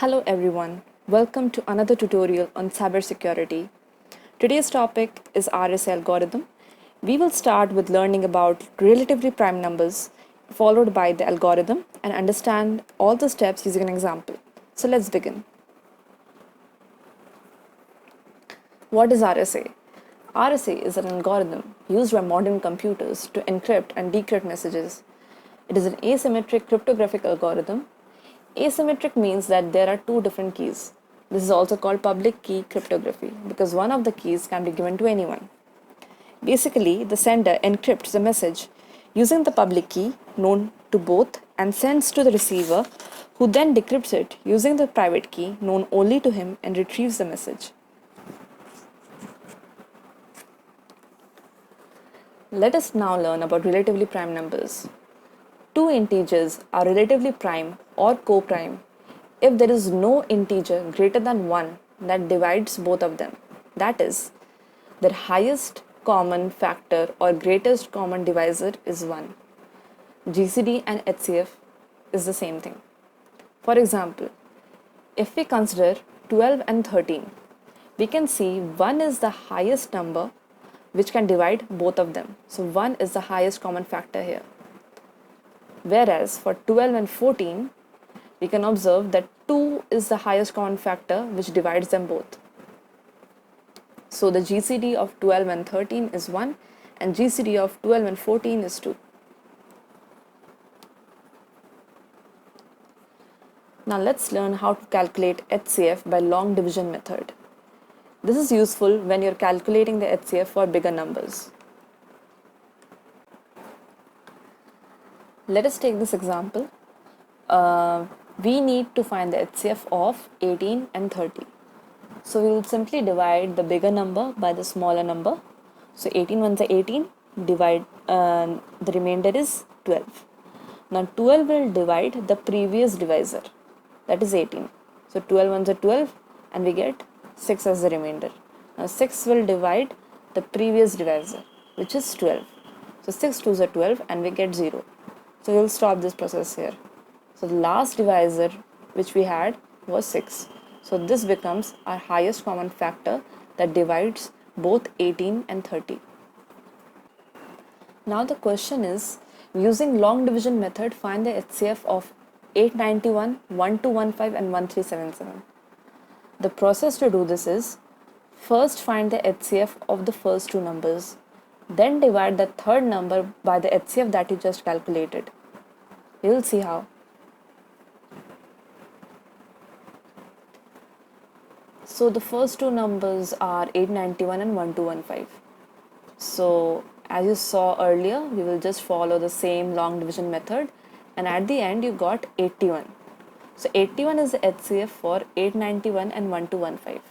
Hello everyone, welcome to another tutorial on cybersecurity. Today's topic is RSA algorithm. We will start with learning about relatively prime numbers, followed by the algorithm, and understand all the steps using an example. So let's begin. What is RSA? RSA is an algorithm used by modern computers to encrypt and decrypt messages. It is an asymmetric cryptographic algorithm. Asymmetric means that there are two different keys. This is also called public key cryptography because one of the keys can be given to anyone. Basically, the sender encrypts the message using the public key known to both and sends to the receiver, who then decrypts it using the private key known only to him and retrieves the message. Let us now learn about relatively prime numbers. Two integers are relatively prime or co-prime if there is no integer greater than 1 that divides both of them. That is, their highest common factor or greatest common divisor is 1. GCD and HCF is the same thing. For example, if we consider 12 and 13, we can see 1 is the highest number which can divide both of them. So 1 is the highest common factor here. Whereas for 12 and 14, we can observe that 2 is the highest common factor which divides them both. So the GCD of 12 and 13 is 1 and GCD of 12 and 14 is 2. Now let's learn how to calculate HCF by long division method. This is useful when you're calculating the HCF for bigger numbers. Let us take this example. We need to find the HCF of 18 and 30. So we will simply divide the bigger number by the smaller number. So 18 ones are 18, divide the remainder is 12. Now 12 will divide the previous divisor, that is 18. So 12 ones are 12 and we get 6 as the remainder. Now 6 will divide the previous divisor, which is 12. So 6 twos are 12 and we get 0. So we'll stop this process here. So the last divisor which we had was 6. So this becomes our highest common factor that divides both 18 and 30. Now the question is, using long division method, find the HCF of 891, 1215 and 1377. The process to do this is, first find the HCF of the first two numbers, then divide the third number by the HCF that you just calculated. We will see how. So the first two numbers are 891 and 1215. So as you saw earlier, we will just follow the same long division method, and at the end you got 81. So 81 is the HCF for 891 and 1215.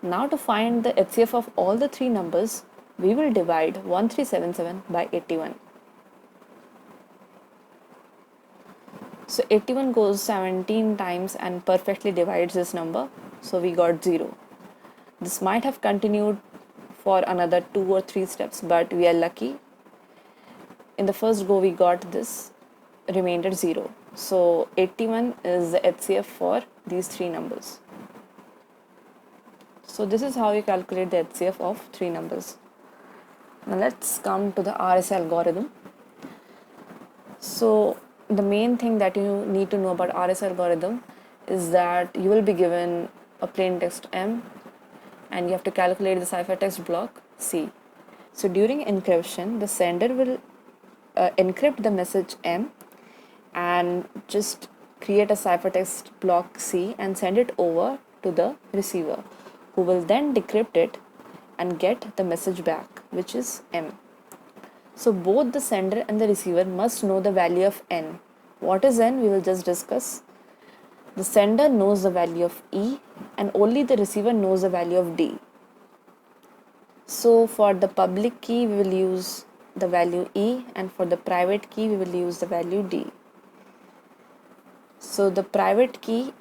Now to find the HCF of all the three numbers, we will divide 1377 by 81. So 81 goes 17 times and perfectly divides this number. So we got 0. This might have continued for another 2 or 3 steps, but we are lucky. In the first go we got this remainder 0. So 81 is the HCF for these three numbers. So this is how you calculate the HCF of three numbers. Now let's come to the RSA algorithm. So the main thing that you need to know about RSA algorithm is that you will be given a plain text M and you have to calculate the ciphertext block C. So during encryption, the sender will encrypt the message M and just create a ciphertext block C and send it over to the receiver, who will then decrypt it and get the message back, which is M. So both the sender and the receiver must know the value of N. What is N? We will just discuss. The sender knows the value of E and only the receiver knows the value of D. So for the public key we will use the value E, and for the private key we will use the value D. So the private key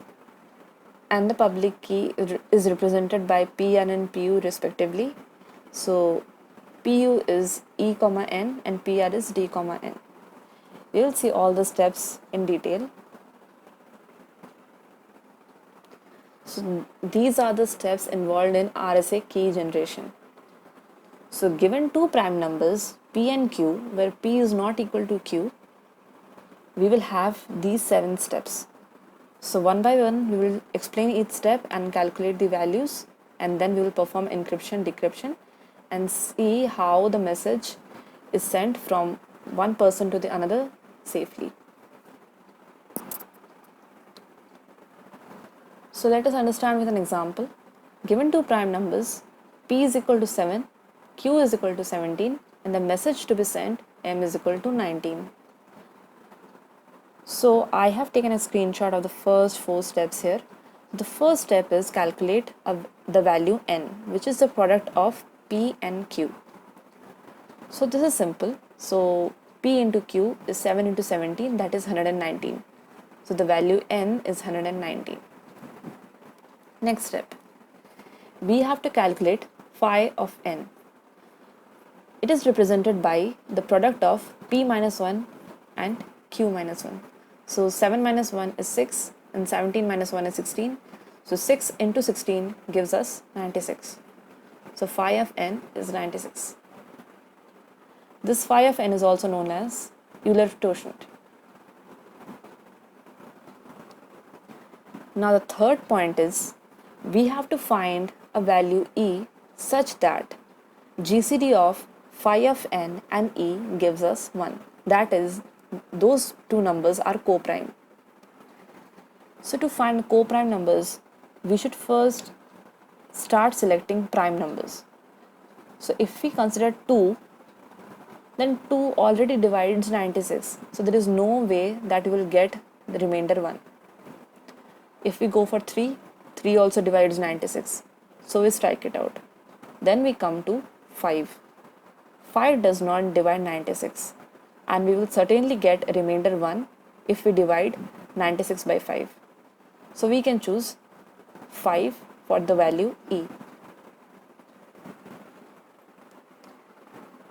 and the public key is represented by PN and PU respectively. So PU is E, N and PR is D, N. We will see all the steps in detail. So these are the steps involved in RSA key generation. So given two prime numbers P and Q, where P is not equal to Q, we will have these 7 steps. So one by one, we will explain each step and calculate the values, and then we will perform encryption, decryption, and see how the message is sent from one person to the another safely. So let us understand with an example. Given two prime numbers, P is equal to 7, Q is equal to 17, and the message to be sent, M is equal to 19. So I have taken a screenshot of the first 4 steps here. The first step is calculate the value n, which is the product of P and Q. So this is simple. So P into Q is 7 into 17, that is 119. So the value n is 119. Next step, we have to calculate phi of n. It is represented by the product of P minus 1 and Q minus 1. So 7 minus 1 is 6 and 17 minus 1 is 16. So 6 into 16 gives us 96. So phi of n is 96. This phi of n is also known as Euler quotient. Now the third point is we have to find a value e such that GCD of phi of n and e gives us 1. That is, those two numbers are co-prime. So to find co-prime numbers, we should first start selecting prime numbers. So if we consider 2, then 2 already divides 96. So there is no way that we will get the remainder 1. If we go for 3, 3 also divides 96. So we strike it out. Then we come to 5. 5 does not divide 96. And we will certainly get a remainder 1 if we divide 96 by 5. So we can choose 5 for the value e.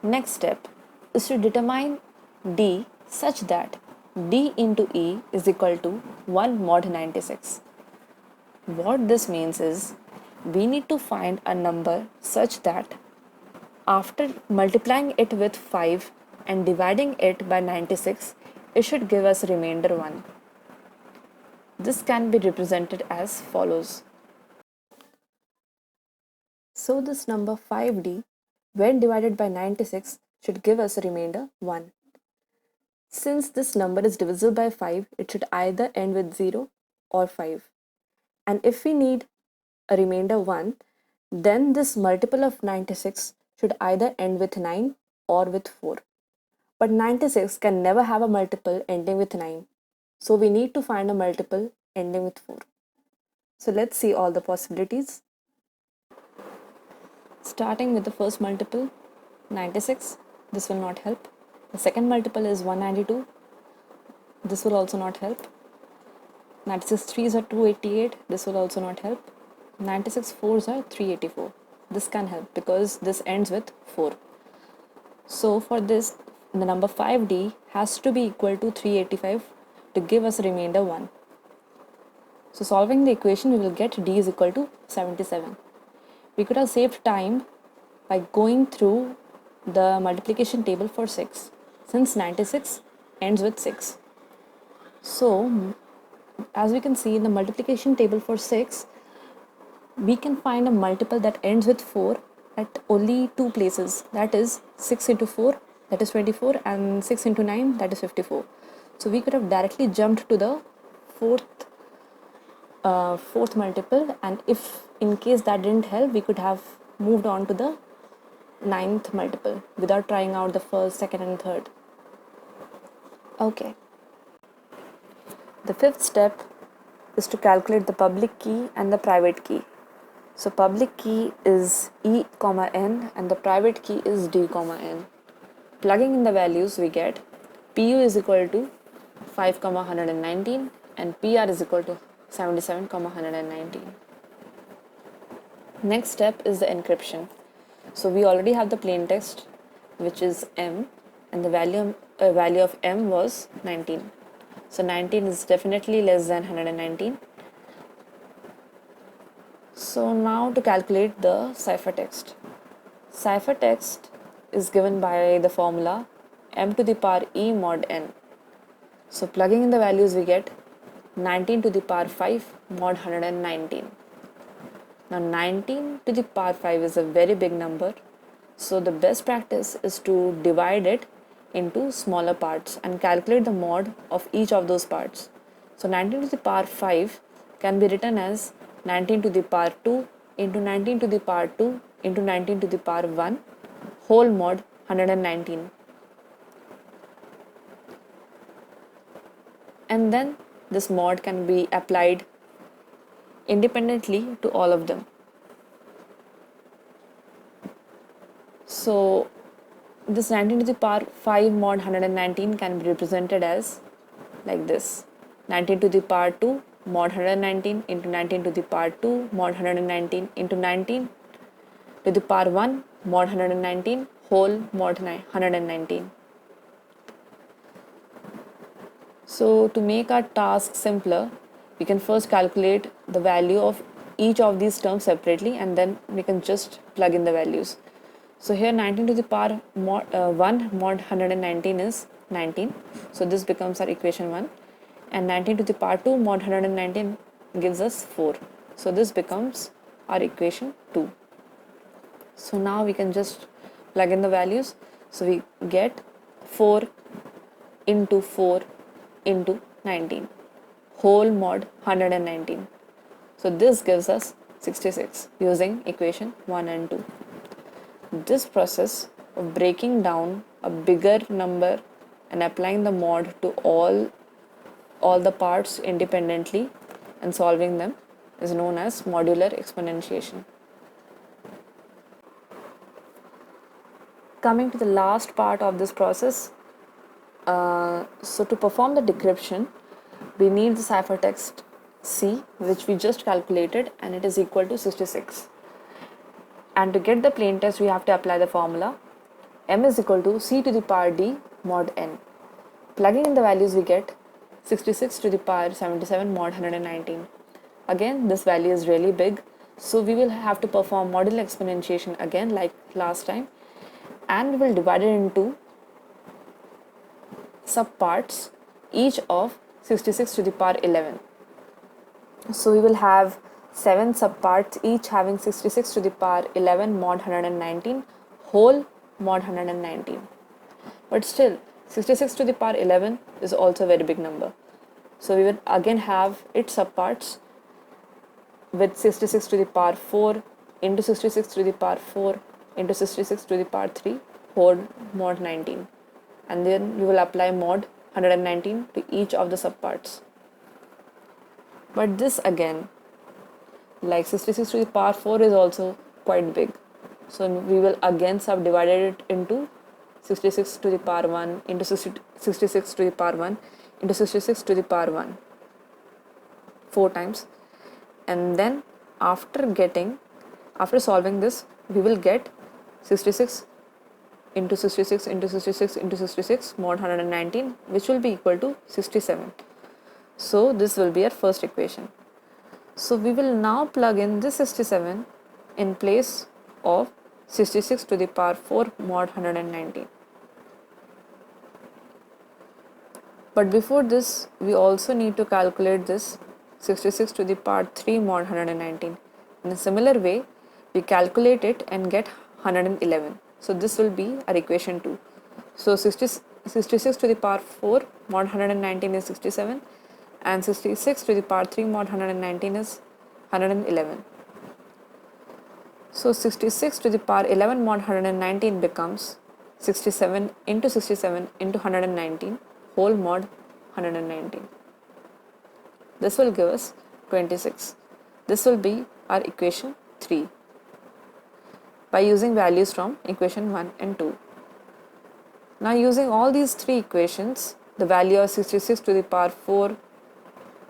Next step is to determine d such that d into e is equal to 1 mod 96. What this means is we need to find a number such that after multiplying it with 5 and dividing it by 96, it should give us remainder 1. This can be represented as follows. So this number 5d, when divided by 96, should give us a remainder 1. Since this number is divisible by 5, it should either end with 0 or 5. And if we need a remainder 1, then this multiple of 96 should either end with 9 or with 4. But 96 can never have a multiple ending with 9. So we need to find a multiple ending with 4. So let's see all the possibilities. Starting with the first multiple, 96, this will not help. The second multiple is 192, this will also not help. 96 3s are 288, this will also not help. 96 4s are 384. This can help because this ends with 4. So for this, the number 5d has to be equal to 385 to give us a remainder 1. So solving the equation, we will get d is equal to 77. We could have saved time by going through the multiplication table for 6, since 96 ends with 6. So as we can see in the multiplication table for 6, we can find a multiple that ends with 4 at only 2 places, that is 6 into 4, that is 24, and 6 into 9, that is 54. So we could have directly jumped to the fourth multiple, and if in case that didn't help, we could have moved on to the 9th multiple without trying out the first, second, and third. Okay. The 5th step is to calculate the public key and the private key. So public key is E, n and the private key is D, n. Plugging in the values, we get PU is equal to 5, 119 and PR is equal to 77, 119. Next step is the encryption. So we already have the plain text, which is M, and the value of M was 19. So 19 is definitely less than 119. So now to calculate the ciphertext. Ciphertext is given by the formula m to the power e mod n. So plugging in the values, we get 19 to the power 5 mod 119. Now 19 to the power 5 is a very big number, so the best practice is to divide it into smaller parts and calculate the mod of each of those parts. So 19 to the power 5 can be written as 19 to the power 2 into 19 to the power 2 into 19 to the power 1 whole mod 119. And then this mod can be applied independently to all of them. So this 19 to the power 5 mod 119 can be represented as like this: 19 to the power 2 mod 119 into 19 to the power 2 mod 119 into 19 to the power 1 mod 119 whole mod 119. So to make our task simpler, we can first calculate the value of each of these terms separately, and then we can just plug in the values. So here 19 to the power 1 mod 119 is 19. So this becomes our equation 1. And 19 to the power 2 mod 119 gives us 4. So this becomes our equation 2. So now we can just plug in the values. So we get 4 into 4 into 19 whole mod 119. So this gives us 66 using equation 1 and 2. This process of breaking down a bigger number and applying the mod to all the parts independently and solving them is known as modular exponentiation. Coming to the last part of this process, so to perform the decryption, we need the ciphertext C, which we just calculated, and it is equal to 66. And to get the plain text, we have to apply the formula m is equal to c to the power d mod n. Plugging in the values, we get 66 to the power 77 mod 119. Again, this value is really big, so we will have to perform modular exponentiation again like last time, and we will divide it into subparts, each of 66 to the power 11. So we will have 7 subparts, each having 66 to the power 11 mod 119 whole mod 119. But still, 66 to the power 11 is also a very big number. So we will again have its subparts with 66 to the power 4 into 66 to the power 4 into 66 to the power 3 whole mod 19. And then we will apply mod 119 to each of the subparts. But this again, like 66 to the power 4 is also quite big. So we will again subdivide it into 66 to the power 1 into 66 to the power 1 into 66 to the power 1 4 times. And then after solving this, we will get 66 into 66 into 66 into 66 mod 119, which will be equal to 67. So this will be our first equation. So we will now plug in this 67 in place of 66 to the power 4 mod 119. But before this, we also need to calculate this 66 to the power 3 mod 119. In a similar way, we calculate it and get 111. So this will be our equation 2. So 66 to the power 4 mod 119 is 67, and 66 to the power 3 mod 119 is 111. So 66 to the power 11 mod 119 becomes 67 into 67 into 119 whole mod 119. This will give us 26. This will be our equation 3 by using values from equation 1 and 2. Now using all these three equations, the value of 66 to the power 4,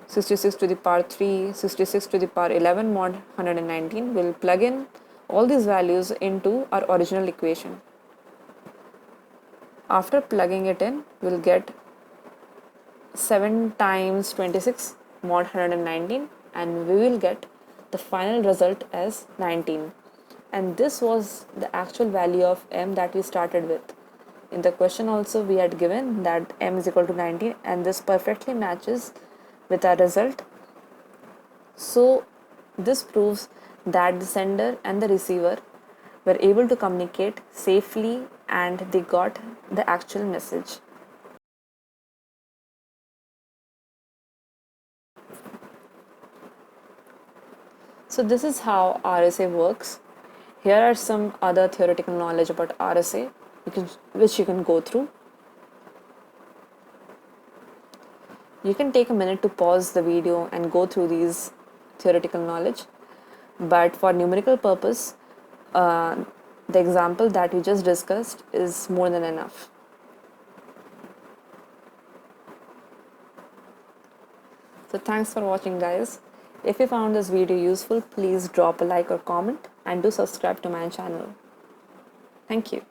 66 to the power 3, 66 to the power 11 mod 119, will plug in all these values into our original equation. After plugging it in, we will get 7 times 26 mod 119, and we will get the final result as 19. And this was the actual value of m that we started with. In the question also we had given that m is equal to 19, and this perfectly matches with our result. So this proves that the sender and the receiver were able to communicate safely and they got the actual message. So this is how RSA works. Here are some other theoretical knowledge about RSA which you can go through. You can take a minute to pause the video and go through these theoretical knowledge, but for numerical purpose, the example that we just discussed is more than enough. So thanks for watching, guys. If you found this video useful, please drop a like or comment and do subscribe to my channel. Thank you.